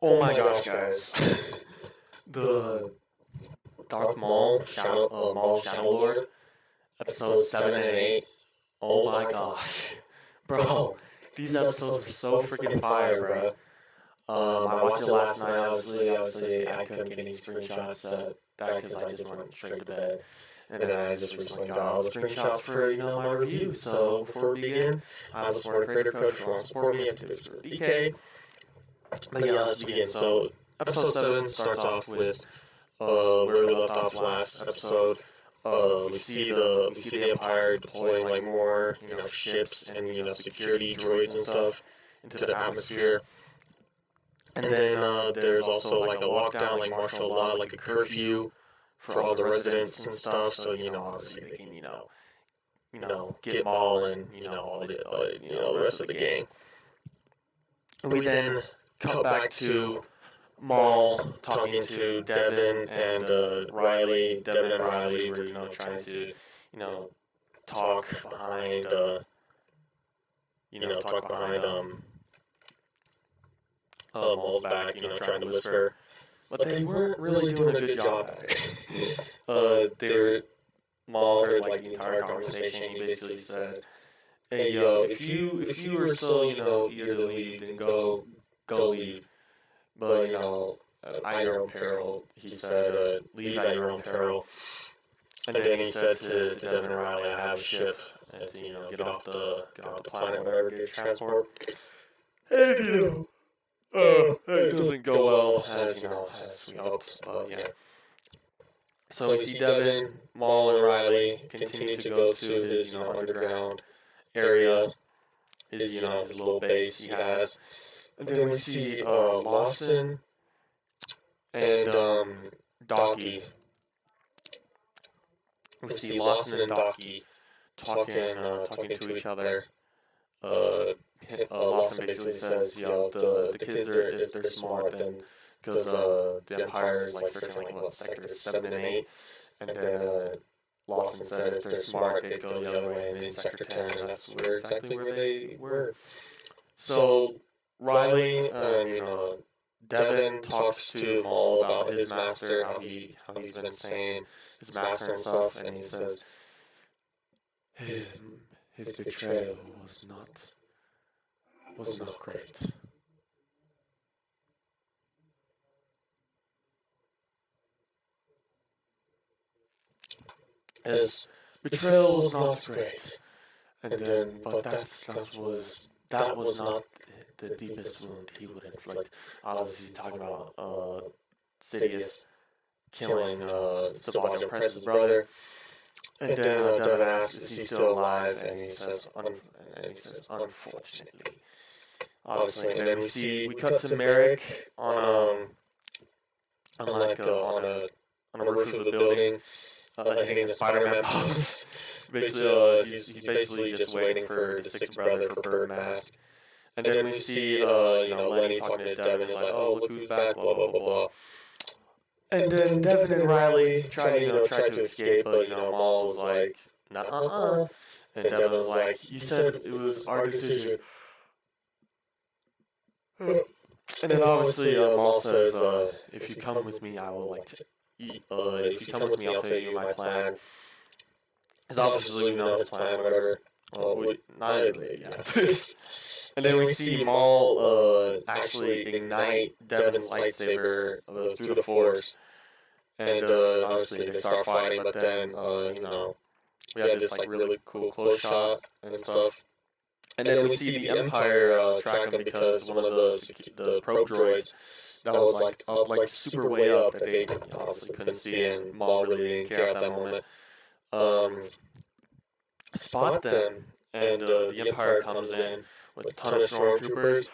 Oh my gosh, guys. The Darth Maul, Maul Shadow Lord, episodes 7 and 8. Oh my gosh. Bro, these episodes were so freaking fire, bro. I watched it last night, obviously, I couldn't get any screenshots of that because I just went straight to bed. And then I just recently got all the screenshots for, my review. So before we begin, I have a supporter creator code. If you want to support me, it's DK. But yeah, let's begin. So episode 7 starts off with where we left off last episode. We see the Empire deploying like more, ships and security droids and stuff into the atmosphere. And then there's also like a lockdown, like martial law, like a curfew for all the residents and stuff. So obviously they can get Maul and all the rest of the gang. We then cut back to Maul talking to Devin and Riley. Devin and Riley were trying to talk behind Maul's back, trying to whisper, but they weren't really doing a good job at it. Maul heard like the entire conversation. He basically said, "Hey yo, if you are so eager to leave, then go leave. But at your own peril." He said, "Leave at your own peril." And then he said to Devin and Riley, "I have a ship, and to get off the planet, whatever, get transport." And it doesn't go well as we hoped, but yeah. So we see Devin, Maul, and Riley continue to go to his underground area, his little base he has, and then we see Lawson and Docky. We see Lawson and Docky talking to each other. Lawson basically says, the kids are, if they're smart, then, because the Empire is like searching like sectors 7 and 8, and then Lawson said if they're smart, they'd go the other way and in sector 10, and that's exactly where they were. So Riley and Devin talks to Maul about his master, how he's been saying his master and stuff, and he says his betrayal was not great. His betrayal was not great, and then but that was not the deepest wound he would inflict. Obviously, talking about Sidious killing Savage Opress's brother. And then Devin asks, "Is he still alive?" And he says, "Unfortunately." Obviously, and then we cut to Merrick on a roof of the building, hitting the Spider-Man pose. Basically, he's basically just waiting for the sixth brother for Bird Mask. And then we see Lenny talking to Devin. He's like, "Oh, look who's back!" Blah blah blah blah. And then Devin and Riley tried to escape, but Maul was like, "Nuh-uh." And Devin was like, "You said it was our decision." And then obviously Maul says, "If you come with me, I will like to eat. If you come with me, I'll tell you my plan." Because obviously we know his plan, whatever. Not really, yeah. And then we see Maul actually ignite Devin's lightsaber through the Force. And obviously they start fighting, but then, we have this like really cool close shot and stuff. And then we see the Empire track him because one of the probe droids that was like up, like super way up that they obviously couldn't see, and Maul really didn't care at that moment. Spot them, and the Empire comes in with a ton of stormtroopers.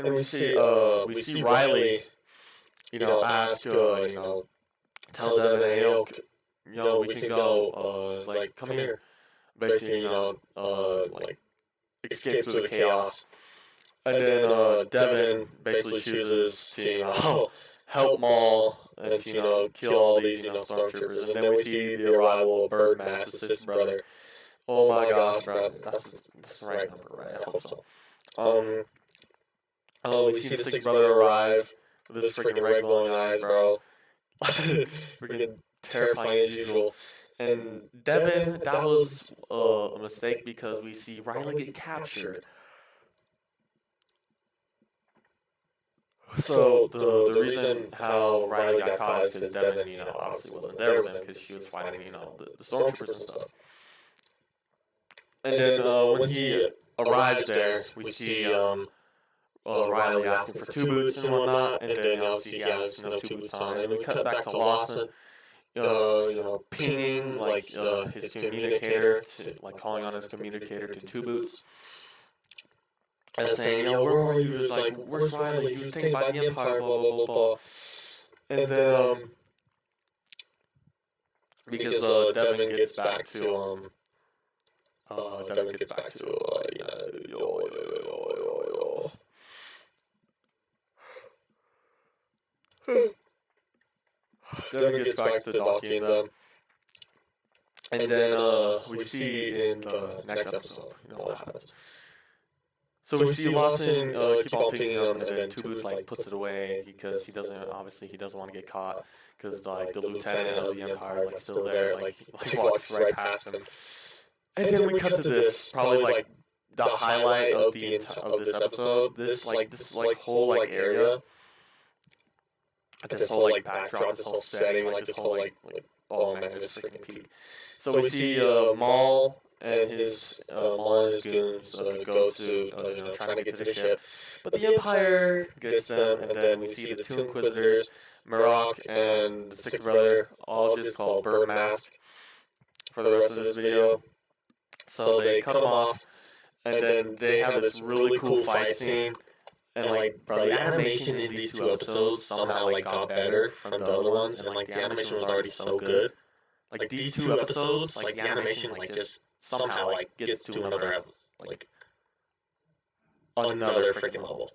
And we see Riley, ask, tell Devin, "Hey, we can go. It's like, come here." Basically, like, escape through the chaos. And then Devin basically chooses to, help Maul and to, kill all these, stormtroopers. And then we see the arrival of Bird Mask, the sister brother. Oh my gosh, bro. That's the right number, right? I hope so. We see the sixth brother arrive with his freaking red glowing eyes, bro. Freaking terrifying as usual. And Devin, that was a mistake because we see Riley get captured. So the reason how Riley got caught is because Devin, obviously wasn't there with him because she was fighting, the stormtroopers and stuff. And then when he arrives there, we see Riley asking for 2 boots and whatnot, and then obviously he has 2 boots on. And we cut back to Lawson, pinging his communicator, calling on his communicator to 2 boots, and saying, where are you? He was like, where's Riley? He was taken by the Empire, blah blah blah blah. And then because Devin gets back to Devin gets back to Devin gets back to the donkey and them. And then we see in the next episode, what happens. So we see Lawson keep on picking him, and then 2 boots puts it away because he doesn't want to get caught because the lieutenant of the Empire is still there, he walks right past him. And then we cut to this, probably the highlight of this episode. This whole area, this whole backdrop, this whole setting, this whole oh man, this freaking peak. So we see Maul and his goons go to trying to get to the ship, but the Empire gets them, and then we see the 2 Inquisitors, Marok and the 6th brother, all just called Bird Mask for the rest of this video. So they cut them off, and then they have this really cool fight scene. And bro, the animation in these 2 episodes somehow got better from the other ones, and the animation was already so good. These 2 episodes, the animation just somehow gets to another another freaking level.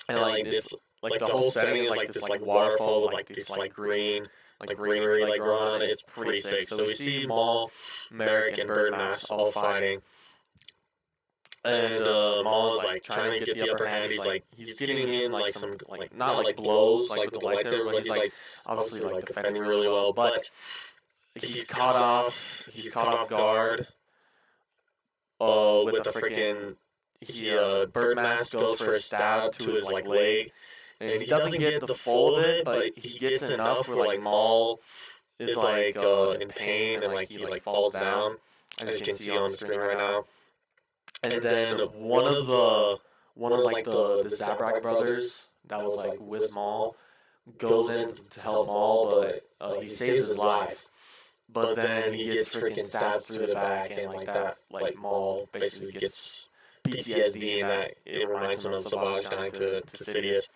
And this the whole setting is this waterfall with this green greenery growing on it. It's pretty sick. So we see Maul, Merrick, and Birdmask all fighting. And Maul is trying to get the upper hand. He's getting in some not blows with the lightsaber, but he's obviously defending really well. But he's caught off guard. With the freaking Birdmask goes for a stab to his leg, and he doesn't get the full of it, but he gets enough where Maul is in pain and he falls down, as you can see on the screen right now. And then one of the Zabrak brothers that was with Maul goes in to help Maul, but he saves his life. But then he gets freaking stabbed through the back, and that Maul basically gets PTSD, and that it reminds him of Savage dying to Sidious.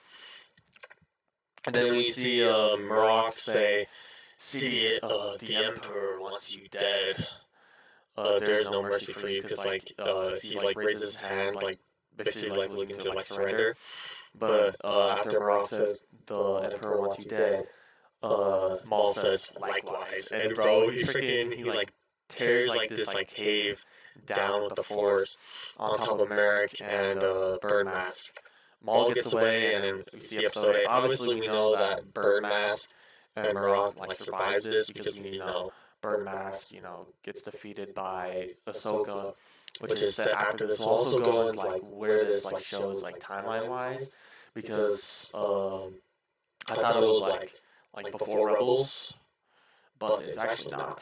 And then we see Marok say, "See, the Emperor wants you dead. There is no mercy for you," because he raises his hands basically looking to surrender. But after Marok says the Emperor wants you dead, Maul says likewise, and bro, he tears this cave down with the Force on top of Merrick and Birdmask. Maul gets away, and then we see episode 8. Obviously, we know that Birdmask and Marok survives this because Birdmask gets defeated by Ahsoka, which is set after this. We'll also go into where this shows timeline wise, because I thought it was before Rebels, but it's actually not.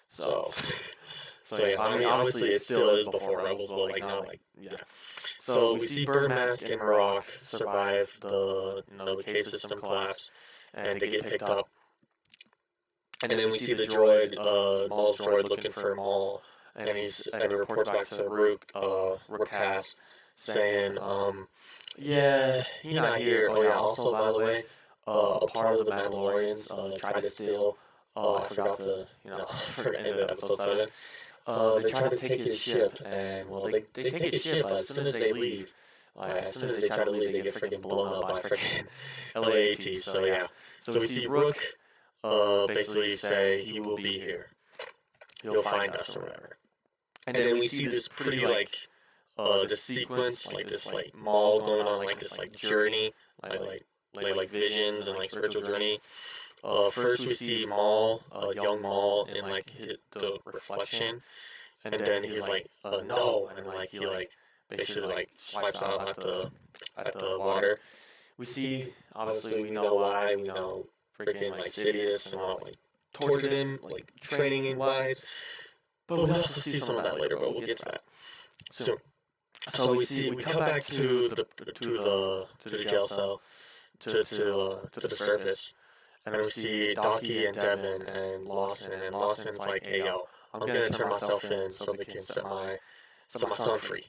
So yeah, I mean, obviously it still is before Rebels, but yeah. So we see Birdmask and Marok survive the cave system collapse, and they get picked up. And then we see the droid, Maul's droid, looking for Maul, and he reports back to Rook Cast, saying, yeah, he's not here. Oh yeah, also, by the way, a part of the Mandalorians tried to steal, I forgot to, for end of episode 7, they tried to take his ship, and, well, they take his ship, but as soon as they leave, as soon as they try to leave, they get freaking blown up by freaking LAAT, so yeah. So we see Rook basically say he will be here. he'll find us or whatever. And then we see this pretty this sequence, this Maul going on this journey, like visions and spiritual journey. First we see Maul, young Maul, in the reflection, and then he's no, and then he basically swipes out at the water. We see, obviously we know why, we know freaking Sidious and all tortured him training wise, but we also see some of that later, but we'll get to that soon. So we cut back to the jail cell, to the surface, and then we see Docky and Devin and Lawson's like, hey yo, I'm gonna turn myself in so they can set my son free.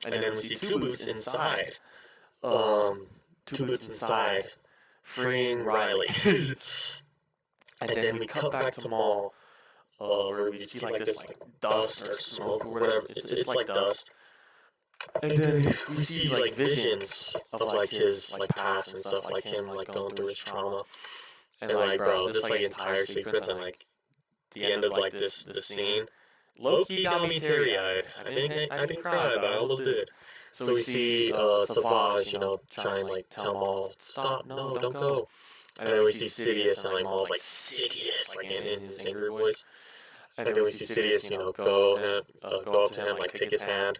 And then we see Two Boots inside, freeing Riley. And then we cut back to Maul, where we see this dust or smoke or whatever. It's like dust. And then we see visions of his past and stuff, him going through his trauma. And bro, this entire sequence and the end of this scene, low key got me teary eyed. I didn't cry, but I almost did. So we see Savage, try and tell Maul, stop, no, don't go. And then we see Sidious, and Maul's Sidious, in his angry voice. And then we see Sidious, go up to him, take his hand.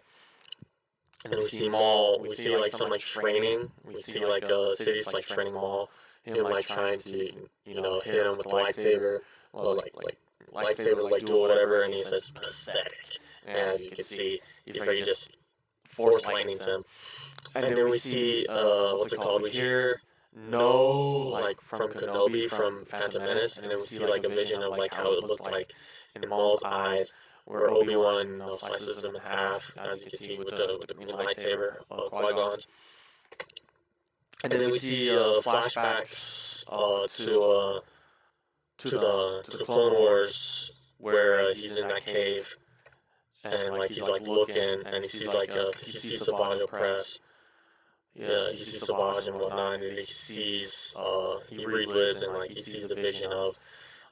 And then we see Maul, we see some training. We see Sidious training Maul, him trying to hit him with the lightsaber, or lightsaber duel or whatever, and he says pathetic. And as you can see, he just force lightnings him. And then we see what's it called? We hear no from Kenobi from Phantom Menace, and then we see a vision of how it looked in Maul's eyes, where Obi-Wan slices him in half, as you can see with the green lightsaber, Qui-Gon's. And then we see flashbacks to the Clone Wars, where he's in that cave, and he's looking, and he sees he sees Savage oppressed. Yeah, he sees Savage and whatnot, and he sees he relives, and he sees the vision of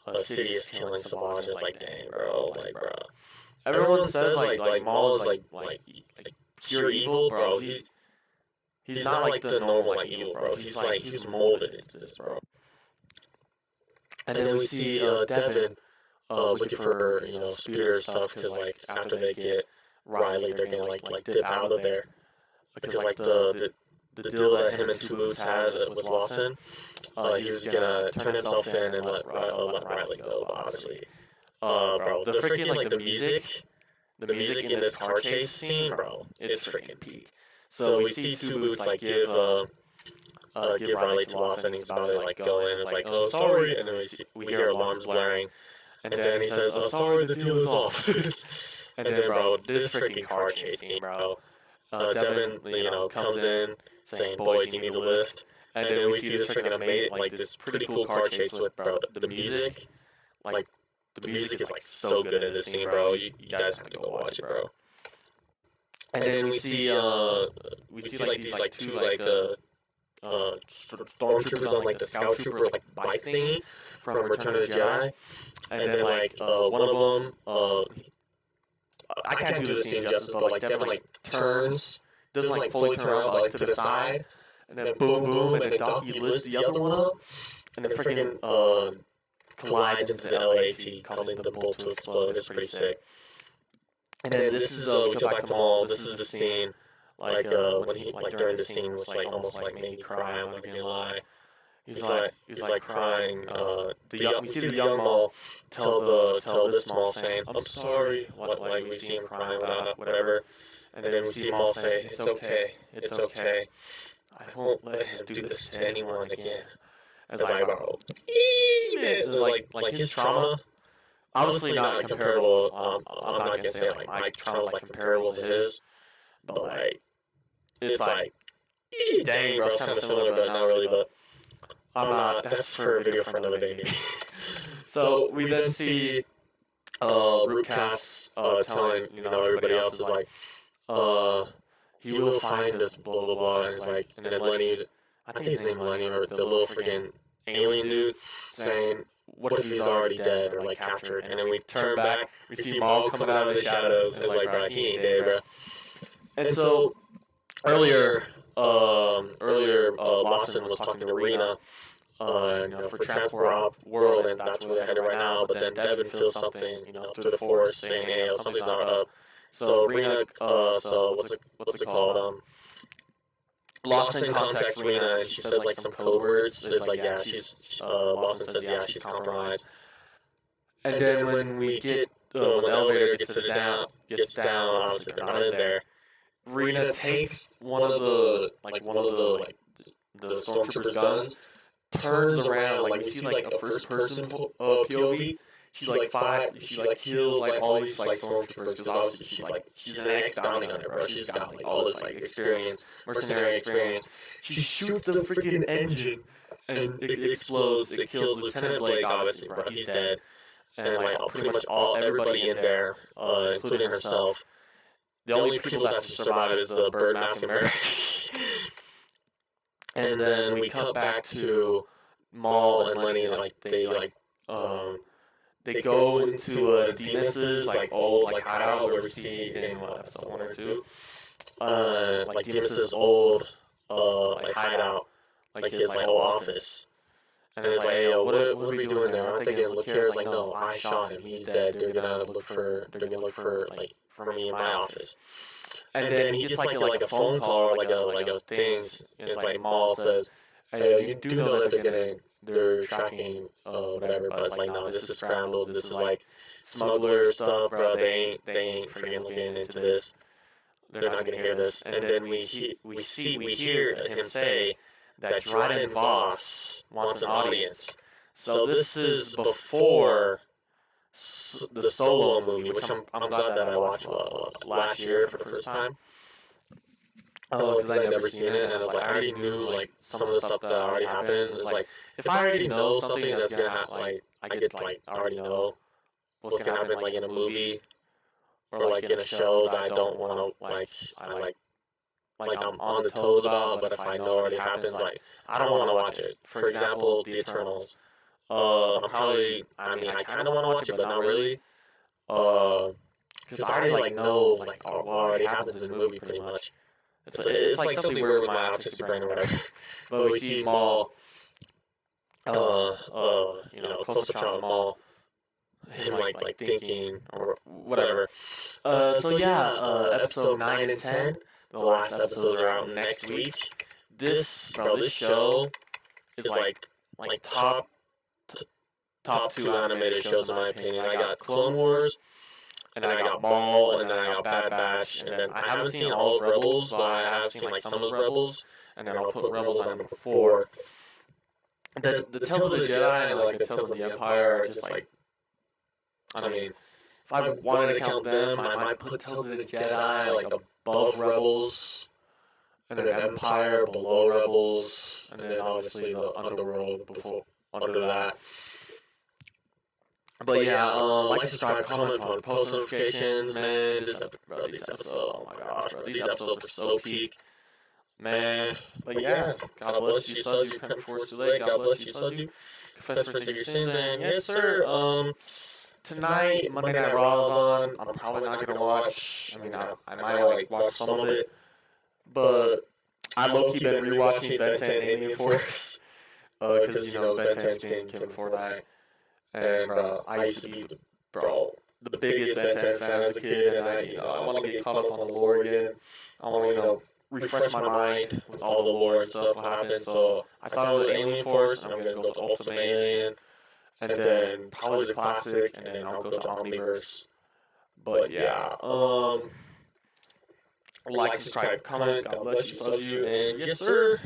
Sidious killing Savage. It's dang, bro, bro. Everyone says Maul is pure evil, bro. He's not the normal evil, bro. He's molded into this, bro. And then we see Devin looking for speeder stuff, because after they get Riley, they're gonna dip out of there, because the deal that him and Two Boots had with Lawson, he was gonna turn himself in and let Riley go, obviously. Bro, the freaking the music in this car chase scene, bro, it's freaking peak. So we see Two Boots give Riley to Lawson, and he's about to go in, it's oh sorry, and then we hear alarms blaring, and then he says, oh sorry, the deal is off. And then bro, this freaking car chase scene, bro. Devin, comes in saying, boys, you need a lift. And then we see this freaking amazing, this pretty cool car chase with, bro, the music. The music is, so good in this scene, bro. You guys have to go watch it, bro. And then we see, these, two, stormtroopers on, the scout trooper, bike thingy from Return of the Jedi. And then, one of them, I can't do this scene justice, but Devin turns, doesn't fully turn around, but to the side, and then boom boom, and then Donkey lifts the other one up, and then freaking collides into the LAT, causing the bolt to explode. It's pretty sick. And then this is we go back to Maul. This is the scene, when he during the scene, which almost made me cry. I'm not gonna lie. He's crying. We see the young Maul tell this Maul saying, "I'm sorry." We see him crying, whatever, and then we see Maul say, "It's okay, it's okay. I won't let him do this to anyone again." As bro, his trauma, obviously not comparable. I'm not gonna say my trauma's comparable to his, but it's dang, bro, it's kind of similar, but not really, but. I'm not. That's for a video for another day, maybe. So we then see Rootcast telling everybody else is he will find us, blah blah blah, and it's and then Lenny, I think his name Lenny, or the little freaking alien dude, saying what if he's already dead or like captured? And then we turn back, we see Maul coming out of the shadows, and it's like, bro, he ain't dead, bro. And so earlier, Lawson was talking to Rena, for Transport Op World, and that's where they're headed right now. But then Devin feels something, through the force, saying, "Hey, something's not up." So Rena, so what's it called? Lawson contacts Rena, and she says like some code words. It's like, yeah, Lawson says, yeah, she's compromised. And then when we get, when the elevator gets down, obviously they're not in there. Rena takes one of the stormtroopers' guns, turns around, like we see like a first person POV. She kills like all these like stormtroopers, because obviously she's an ex-bounty hunter, bro. She's got like all this like experience, mercenary experience. She shoots the freaking engine, and it explodes. It kills Lieutenant Blake, obviously, bro. He's dead, and like pretty much everybody in there, including herself. The only people that survive is the Bird Mask and Merrick. And then we cut back to Maul and Lenny, they go into Demus's like old like hideout, where we see in episode 1 or 2, like Demus's old like hideout, like his like old office. And it's like, hey, yo, what are we doing there? I'm thinking, look here. It's like, no, I shot him. He's dead. They're gonna look for like for me in my office. And then he gets like a phone call or like a things. And it's like Maul says, hey, you do know that they're tracking whatever, but it's like, no, this is scrambled. This is like smuggler stuff, bro. They ain't freaking looking into this. They're not gonna hear this. And then we hear him say that Dryden Voss wants an audience. So this is before the Solo movie, which I'm glad that I watched last year for the first time. Because I'd never seen it, and I was like, I already knew like some of the stuff that already happened. It's like, if I already know something that's gonna happen, like I already know what's gonna happen like in a movie or like in a show that I don't want to I'm on the toes about, but if I know it already happens, like I don't want to watch it. For example, The Eternals. I kind of want to watch it, but not really. Because I already like know like what already happens in the movie pretty much. It's like something weird with my autistic brain or whatever. But we see Maul, close up shot of Maul, him like thinking or whatever. So yeah, episode 9 and 10. The last episodes are out next week. This show is like top 2 animated shows in my opinion. I got Clone Wars, and then I got Maul, and then I got Bad Batch, and then I haven't seen all of Rebels, but I have seen like some of Rebels, and then I'll put Rebels on number 4. The Tales of the Jedi and like the Tales of the Empire are just like, I mean, if I wanted to count them, I might put Tales of the Jedi like above Rebels, and then Empire below Rebels, and then obviously the Underworld under that. But yeah, like, subscribe, comment, post notifications, man. This episode, oh my gosh, bro, these episodes are so peak, man. But yeah, God bless you, Suzu. Repent before it's too late. God bless you, Suzu. Confess for your sins, and yes, sir. Tonight, Monday Night Raw is on. I'm probably not gonna watch. I mean, I might like watch some of it, but I low-key been rewatching Ben 10 Alien Force, because Ben 10 skin Kevin Fortnite, and bro, I used to be the biggest Ben 10 fan as a kid, and I want to get caught up on the lore again. I want to refresh my mind with all the lore and stuff what happened. So I started with Alien Force, and I'm gonna go to Ultimate Alien, and then probably the classic, and then I'll go to Omniverse. But yeah, like, subscribe, comment. God bless you, Suzu, and yes, sir.